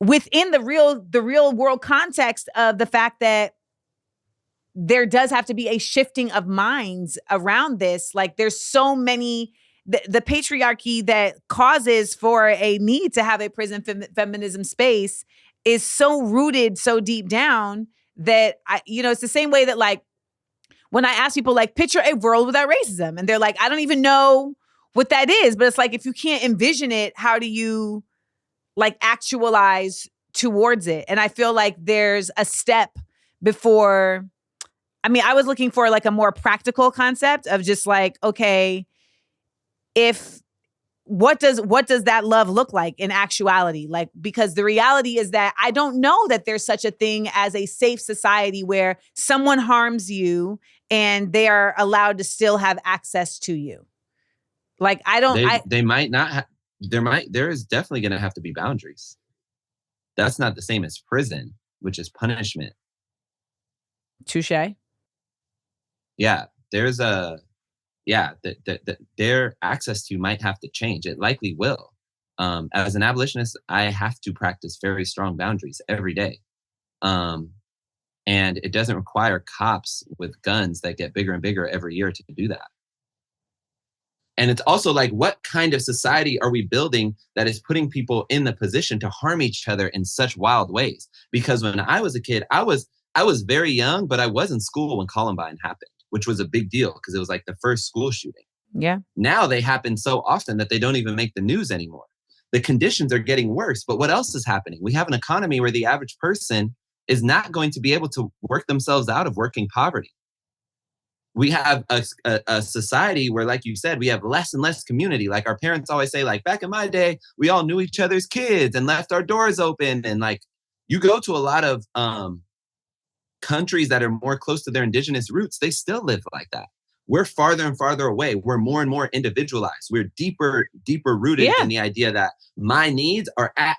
within the real world context of the fact that there does have to be a shifting of minds around this. Like there's so many, the patriarchy that causes for a need to have a prison feminism space is so rooted so deep down that it's the same way that like when I ask people like picture a world without racism, and they're like, I don't even know what that is, but it's like, if you can't envision it, how do you like actualize towards it? And I feel like there's a step before. I was looking for like a more practical concept of just like, okay, what does that love look like in actuality? Like, because the reality is that I don't know that there's such a thing as a safe society where someone harms you and they are allowed to still have access to you. Like, they might not have. There is definitely going to have to be boundaries. That's not the same as prison, which is punishment. Touche. Yeah, their access to you might have to change. It likely will. As an abolitionist, I have to practice very strong boundaries every day. And it doesn't require cops with guns that get bigger and bigger every year to do that. And it's also like, what kind of society are we building that is putting people in the position to harm each other in such wild ways? Because when I was a kid, I was very young, but I was in school when Columbine happened, which was a big deal because it was like the first school shooting. Yeah. Now they happen so often that they don't even make the news anymore. The conditions are getting worse, but what else is happening? We have an economy where the average person is not going to be able to work themselves out of working poverty. We have a society where, like you said, we have less and less community. Like our parents always say, like, back in my day, we all knew each other's kids and left our doors open. And like, you go to a lot of countries that are more close to their indigenous roots, they still live like that. we're farther and farther away. We're more and more individualized. We're deeper rooted in the idea that my needs are at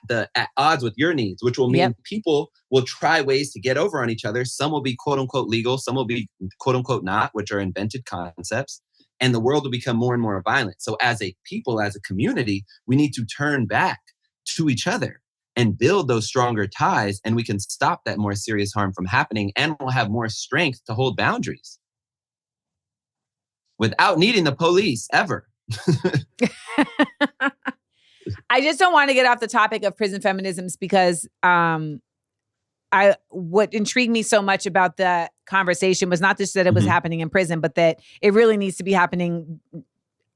odds with your needs, which will mean people will try ways to get over on each other. Some will be quote unquote legal. Some will be quote unquote not, which are invented concepts. And the world will become more and more violent. So as a people, as a community, we need to turn back to each other and build those stronger ties. And we can stop that more serious harm from happening. And we'll have more strength to hold boundaries without needing the police ever. I just don't want to get off the topic of prison feminisms because what intrigued me so much about the conversation was not just that it was happening in prison, but that it really needs to be happening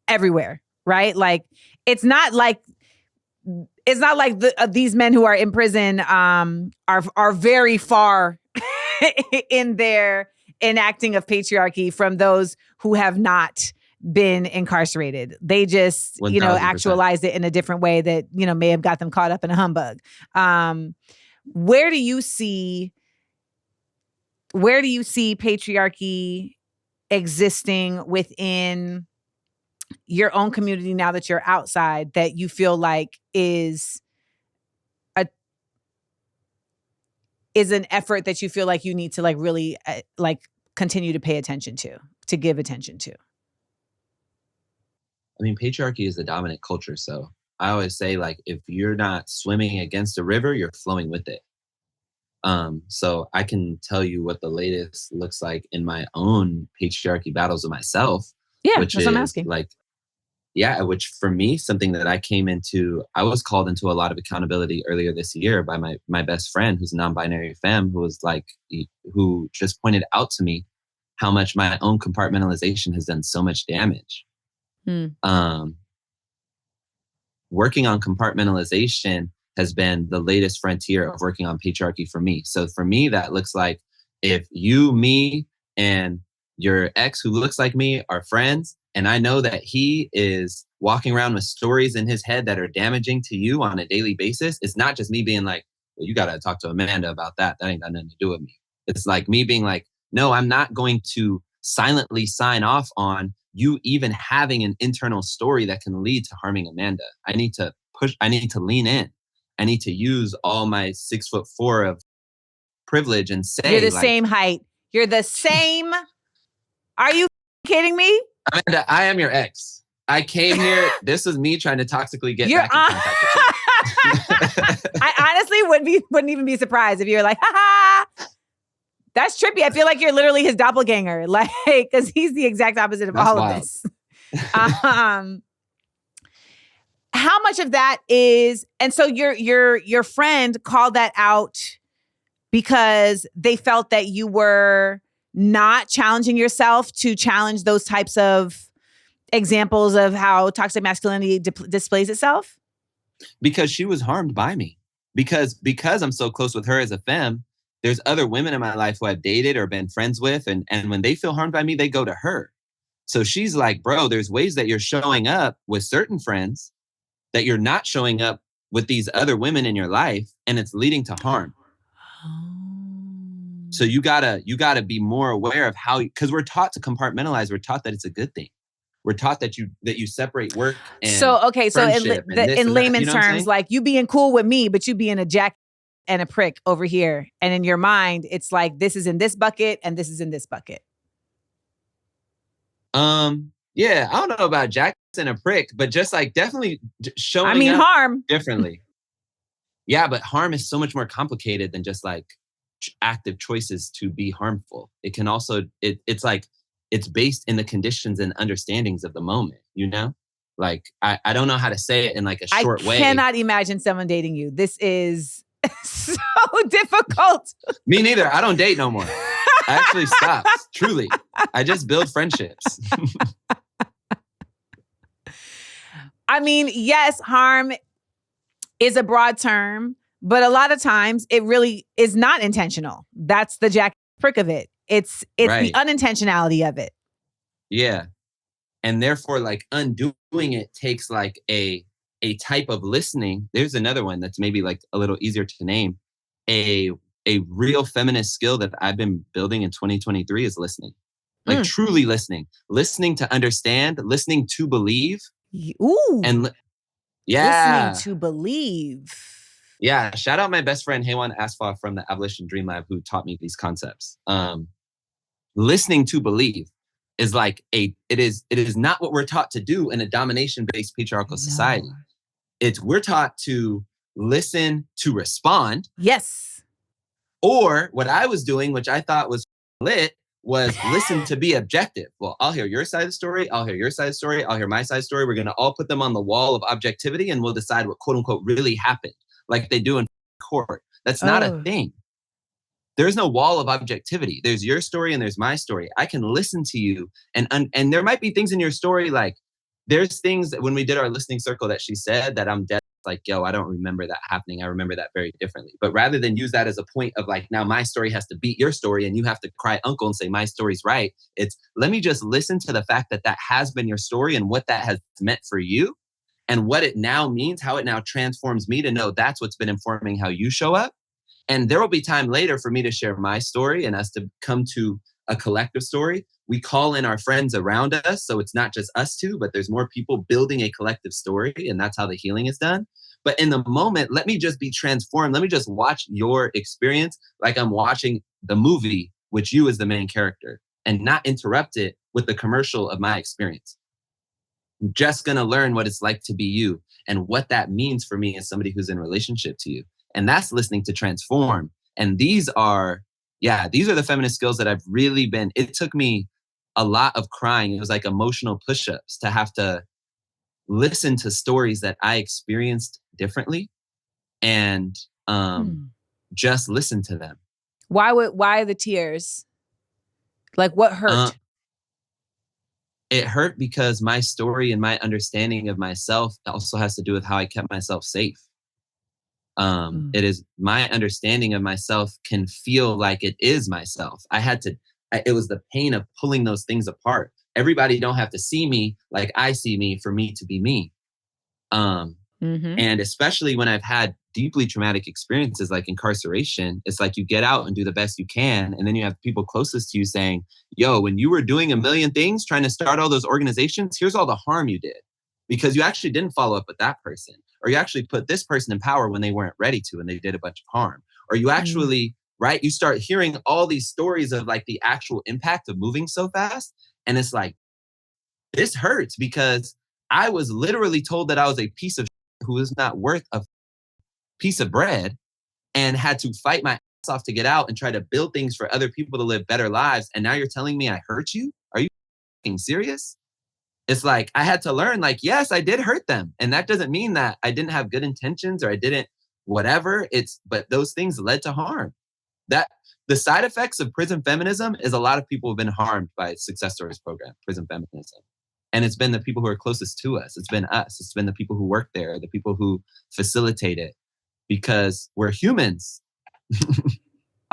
everywhere, right? Like it's not like these men who are in prison are very far in their enacting of patriarchy from those who have not been incarcerated. They just, 1000%. Actualized it in a different way that, may have got them caught up in a humbug. Where do you see patriarchy existing within your own community now that you're outside that you feel like is an effort that you feel like you need to really continue to pay attention to give attention to? I mean, patriarchy is the dominant culture. So I always say, if you're not swimming against a river, you're flowing with it. So I can tell you what the latest looks like in my own patriarchy battles with myself. Yeah, which that's is what I'm asking. Which for me, something that I was called into a lot of accountability earlier this year by my best friend, who's a non-binary femme, who just pointed out to me how much my own compartmentalization has done so much damage. Working on compartmentalization has been the latest frontier of working on patriarchy for me. So for me, that looks like if you, me, and your ex who looks like me are friends, and I know that he is walking around with stories in his head that are damaging to you on a daily basis, it's not just me being like, well, you got to talk to Amanda about that. That ain't got nothing to do with me. It's like me being like, no, I'm not going to silently sign off on you even having an internal story that can lead to harming Amanda. I need to lean in. I need to use all my 6'4" of privilege and say, you're the same height. You're the same. Are you kidding me? Amanda, I am your ex. I came here. This was me trying to toxically get back in contact with you. I honestly wouldn't even be surprised if you were like, ha ha. That's trippy. I feel like you're literally his doppelganger, because he's the exact opposite of all of this. How much of that is, and so your friend called that out because they felt that you were not challenging yourself to challenge those types of examples of how toxic masculinity displays itself? Because she was harmed by me. Because I'm so close with her as a femme, there's other women in my life who I've dated or been friends with, and when they feel harmed by me, they go to her. So she's like, bro, there's ways that you're showing up with certain friends that you're not showing up with these other women in your life, and it's leading to harm. So you gotta be more aware of how, because we're taught to compartmentalize. We're taught that it's a good thing. We're taught that you separate work and so in layman's terms, like you being cool with me, but you being a jack and a prick over here, and in your mind, it's like this is in this bucket and this is in this bucket. Yeah, I don't know about Jackson a prick, but just definitely showing up harm differently. Yeah, but harm is so much more complicated than just active choices to be harmful. It can also, it's based in the conditions and understandings of the moment, I don't know how to say it in a short way. I cannot imagine someone dating you. This is so difficult. Me neither. I don't date no more. I actually stopped. Truly. I just build friendships. I mean, yes, harm is a broad term, but a lot of times it really is not intentional. That's the jack prick of it. It's right. The unintentionality of it. Yeah. And therefore, undoing it takes a type of listening. There's another one that's maybe a little easier to name. A real feminist skill that I've been building in 2023 is listening. like truly listening to understand, listening to believe. Ooh. And listening to believe. Yeah. Shout out my best friend, Haywan Asfa from the Abolition Dream Lab, who taught me these concepts. Listening to believe is like it is not what we're taught to do in a domination-based patriarchal society. We're taught to listen to respond. Yes. Or what I was doing, which I thought was lit, was listen to be objective. Well, I'll hear your side of the story. I'll hear your side of the story. I'll hear my side of the story. We're going to all put them on the wall of objectivity and we'll decide what quote unquote really happened, like they do in court. That's not a thing. There's no wall of objectivity. There's your story and there's my story. I can listen to you and there might be things in your story, like there's things that when we did our listening circle that she said that I'm dead like, yo, I don't remember that happening. I remember that very differently. But rather than use that as a point of like, now my story has to beat your story and you have to cry uncle and say my story's right. It's let me just listen to the fact that that has been your story and what that has meant for you and what it now means, how it now transforms me to know that's what's been informing how you show up. And there will be time later for me to share my story and us to come to a collective story. We call in our friends around us. So it's not just us two, but there's more people building a collective story. And that's how the healing is done. But in the moment, let me just be transformed. Let me just watch your experience like I'm watching the movie, which you is the main character, and not interrupt it with the commercial of my experience. I'm just going to learn what it's like to be you and what that means for me as somebody who's in relationship to you. And that's listening to transform. And these are the feminist skills that I've really been, it took me a lot of crying. It was like emotional push-ups to have to listen to stories that I experienced differently and just listen to them. Why the tears? Like what hurt? It hurt because my story and my understanding of myself also has to do with how I kept myself safe. It is my understanding of myself can feel like it is myself. It was the pain of pulling those things apart. Everybody don't have to see me like I see me for me to be me. And especially when I've had deeply traumatic experiences like incarceration, it's like you get out and do the best you can. And then you have people closest to you saying, yo, when you were doing a million things, trying to start all those organizations, here's all the harm you did because you actually didn't follow up with that person. Or you actually put this person in power when they weren't ready to and they did a bunch of harm. Or you actually, right, you start hearing all these stories of like the actual impact of moving so fast. And it's like, this hurts because I was literally told that I was a piece of who is not worth a piece of bread and had to fight my ass off to get out and try to build things for other people to live better lives. And now you're telling me I hurt you? Are you fucking serious? It's like, I had to learn, like, yes, I did hurt them. And that doesn't mean that I didn't have good intentions or I didn't whatever. But those things led to harm. That the side effects of prison feminism is a lot of people have been harmed by Success Stories program, prison feminism. And it's been the people who are closest to us. It's been us. It's been the people who work there, the people who facilitate it because we're humans.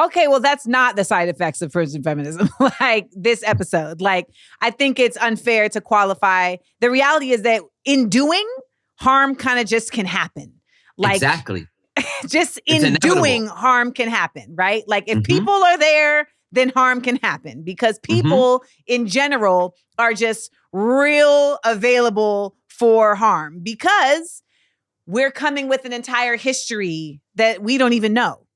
Okay, well, that's not the side effects of prison feminism, like this episode. Like, I think it's unfair to qualify. The reality is that in doing, harm kind of just can happen. Like, exactly. Just in doing, harm can happen, right? Like, if people are there, then harm can happen because people in general are just real available for harm because we're coming with an entire history that we don't even know.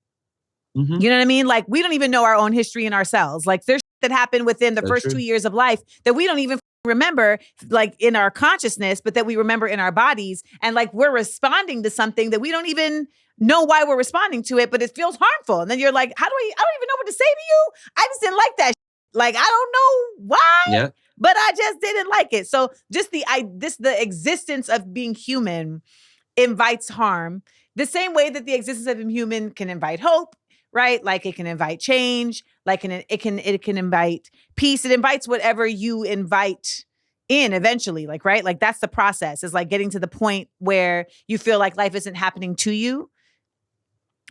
You know what I mean? Like, we don't even know our own history in ourselves. Like, there's shit that happened within the first 2 years of life that we don't even remember, like, in our consciousness, but that we remember in our bodies. And like, we're responding to something that we don't even know why we're responding to it, but it feels harmful. And then you're like, I don't even know what to say to you. I just didn't like that shit. Like, I don't know why, but I just didn't like it. So just the existence of being human invites harm the same way that the existence of a human can invite hope. Right? Like it can invite change, like it can invite peace. It invites whatever you invite in eventually, like, right? Like that's the process. It's like getting to the point where you feel like life isn't happening to you.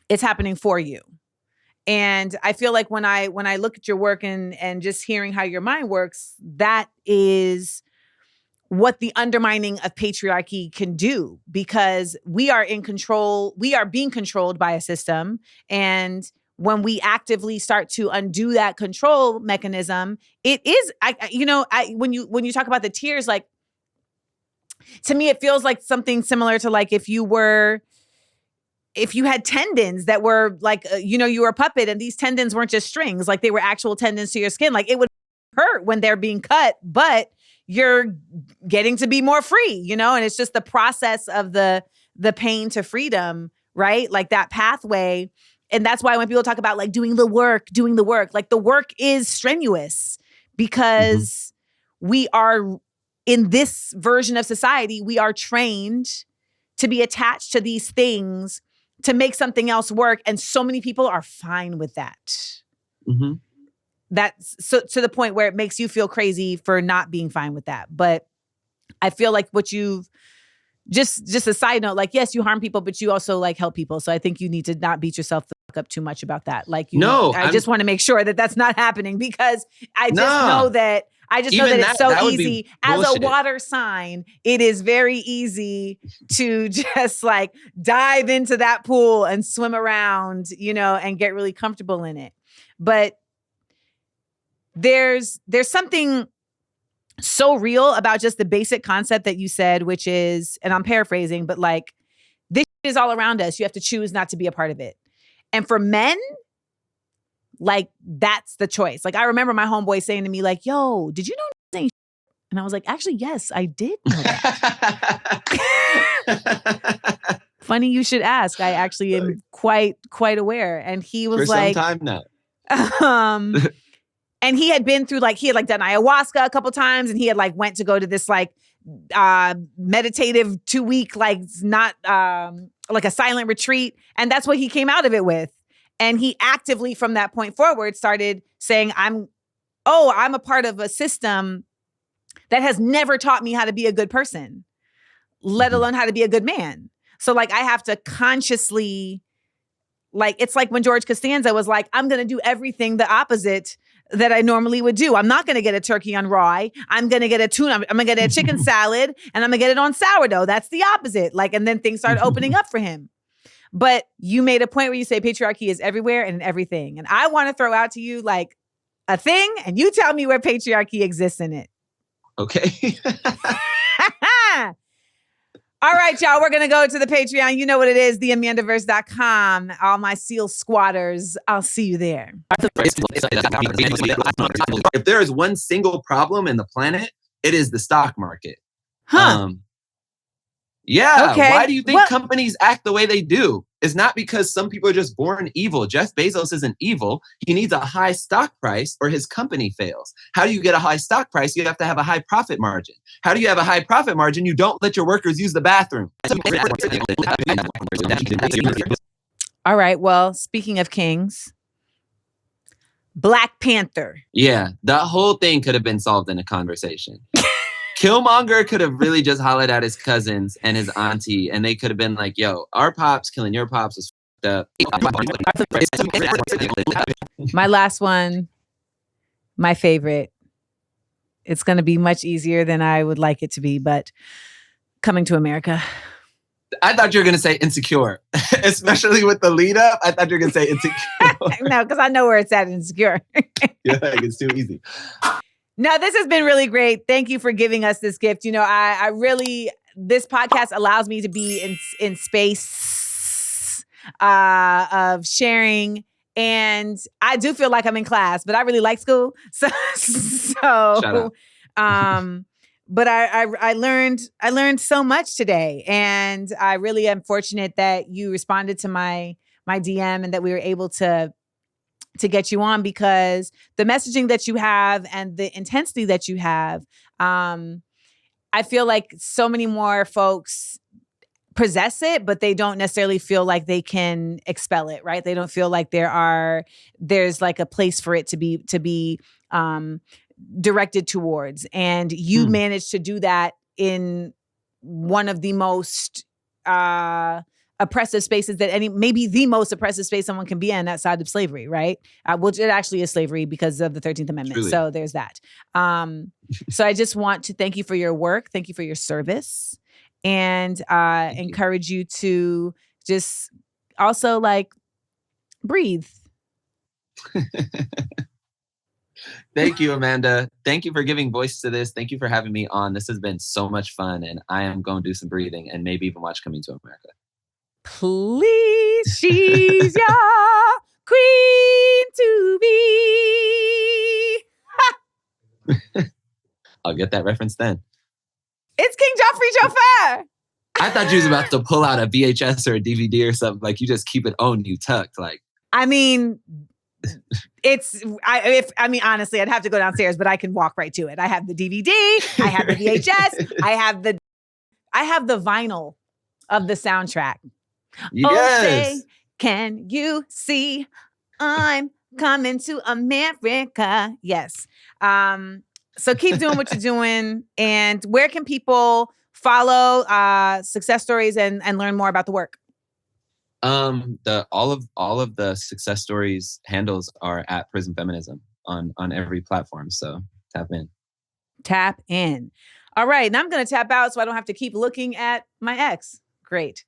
It's happening for you. And I feel like when I look at your work and just hearing how your mind works, that is what the undermining of patriarchy can do because we are in control. We are being controlled by a system and when we actively start to undo that control mechanism, it is, when you talk about the tears, like, to me, it feels like something similar to like if you had tendons that were like, you were a puppet and these tendons weren't just strings, like they were actual tendons to your skin. Like it would hurt when they're being cut, but you're getting to be more free, and it's just the process of the pain to freedom, right? Like that pathway. And that's why when people talk about like doing the work, like the work is strenuous because we are in this version of society, we are trained to be attached to these things to make something else work. And so many people are fine with that. Mm-hmm. That's so to the point where it makes you feel crazy for not being fine with that. But I feel like what you've just a side note, like, yes, you harm people, but you also like help people. So I think you need to not beat yourself up too much about that. Like, I just want to make sure that that's not happening because I just know that it's so easy as a water sign. It is very easy to just like dive into that pool and swim around, and get really comfortable in it. But there's something so real about just the basic concept that you said, which is, and I'm paraphrasing, but like this is all around us. You have to choose not to be a part of it. And for men, like that's the choice. Like I remember my homeboy saying to me like, yo, did you know this ain't shit? And I was like, actually, yes, I did know that. Funny you should ask. I actually am quite aware. And he was like, for some time now. And he had been through he had done ayahuasca a couple times, and he had went to go to this meditative 2-week, not a silent retreat. And that's what he came out of it with. And he actively from that point forward started saying, I'm a part of a system that has never taught me how to be a good person, let alone how to be a good man. So I have to consciously, it's like when George Costanza was like, I'm going to do everything the opposite that I normally would do. I'm not going to get a turkey on rye. I'm going to get a tuna. I'm going to get a chicken salad and I'm going to get it on sourdough. That's the opposite. And then things started opening up for him. But you made a point where you say patriarchy is everywhere and in everything. And I want to throw out to you a thing and you tell me where patriarchy exists in it. Okay. All right, y'all, we're going to go to the Patreon. You know what it is, theamandaverse.com. All my SEAL squatters, I'll see you there. If there is one single problem in the planet, it is the stock market. Huh. Yeah. Okay. Why do you think companies act the way they do? It's not because some people are just born evil. Jeff Bezos isn't evil. He needs a high stock price or his company fails. How do you get a high stock price? You have to have a high profit margin. How do you have a high profit margin? You don't let your workers use the bathroom. All right. Well, speaking of kings, Black Panther. Yeah. That whole thing could have been solved in a conversation. Killmonger could have really just hollered at his cousins and his auntie, and they could have been like, yo, our pops killing your pops was f***ed up. My last one, my favorite. It's going to be much easier than I would like it to be, but Coming to America. I thought you were going to say Insecure, especially with the lead up. I thought you were going to say Insecure. No, because I know where it's at, Insecure. Yeah, it's too easy. No, this has been really great. Thank you for giving us this gift. I really, this podcast allows me to be in space of sharing. And I do feel like I'm in class, but I really like school. So Shut up. But I learned so much today. And I really am fortunate that you responded to my DM and that we were able to get you on, because the messaging that you have and the intensity that you have, I feel like so many more folks possess it, but they don't necessarily feel like they can expel it, right? They don't feel like there's a place for it to be directed towards. And you managed to do that in one of the most oppressive spaces maybe the most oppressive space someone can be in outside of slavery, right? Which it actually is slavery because of the 13th Amendment. Truly. So there's that. So I just want to thank you for your work. Thank you for your service, and encourage you to just also breathe. Thank you, Amanda. Thank you for giving voice to this. Thank you for having me on. This has been so much fun, and I am going to do some breathing and maybe even watch Coming to America. Please, she's your queen to be. I'll get that reference then. It's King Joffrey Joffer. I thought you was about to pull out a VHS or a DVD or something. Like, you just keep it on you tucked. Like, I mean, honestly, I'd have to go downstairs, but I can walk right to it. I have the DVD, I have the VHS, I have the vinyl of the soundtrack. yes. Oh, say, can you see I'm coming to America? Yes. So keep doing what you're doing. And where can people follow success stories and learn more about the work? All of the success stories handles are at Prison Feminism on every platform. So tap in. Tap in. All right. Now I'm going to tap out so I don't have to keep looking at my ex. Great.